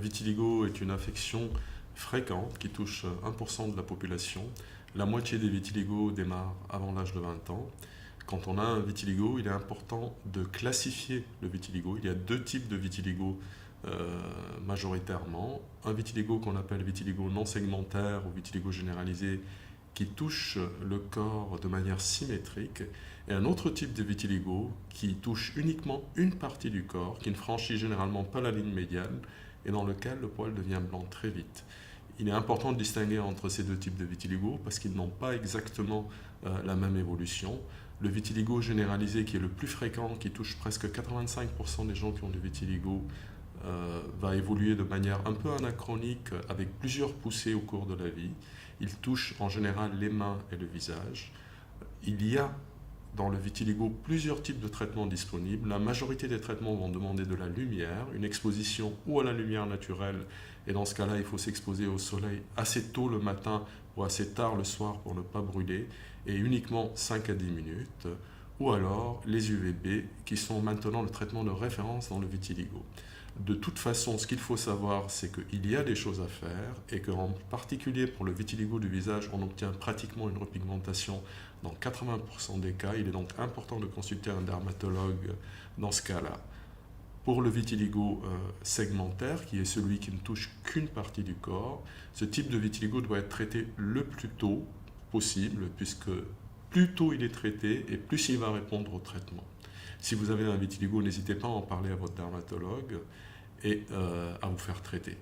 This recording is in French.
vitiligo est une affection fréquente qui touche 1% de la population. La moitié des vitiligos démarrent avant l'âge de 20 ans. Quand on a un vitiligo, il est important de classifier le vitiligo. Il y a deux types de vitiligo majoritairement. Un vitiligo qu'on appelle vitiligo non segmentaire ou vitiligo généralisé qui touche le corps de manière symétrique, et un autre type de vitiligo qui touche uniquement une partie du corps, qui ne franchit généralement pas la ligne médiane et dans lequel le poil devient blanc très vite. Il est important de distinguer entre ces deux types de vitiligo parce qu'ils n'ont pas exactement la même évolution. Le vitiligo généralisé, qui est le plus fréquent, qui touche presque 85% des gens qui ont du vitiligo, va évoluer de manière un peu anachronique avec plusieurs poussées au cours de la vie. Il touche en général les mains et le visage. Il y a dans le vitiligo plusieurs types de traitements disponibles. La majorité des traitements vont demander de la lumière, une exposition ou à la lumière naturelle. Et dans ce cas-là, il faut s'exposer au soleil assez tôt le matin ou assez tard le soir pour ne pas brûler, et uniquement 5 à 10 minutes. Ou alors les UVB, qui sont maintenant le traitement de référence dans le vitiligo. De toute façon, ce qu'il faut savoir, c'est qu'il y a des choses à faire et qu'en particulier pour le vitiligo du visage, on obtient pratiquement une repigmentation dans 80% des cas. Il est donc important de consulter un dermatologue dans ce cas-là. Pour le vitiligo segmentaire, qui est celui qui ne touche qu'une partie du corps, ce type de vitiligo doit être traité le plus tôt possible, puisque plus tôt il est traité et plus il va répondre au traitement. Si vous avez un vitiligo, n'hésitez pas à en parler à votre dermatologue et à vous faire traiter.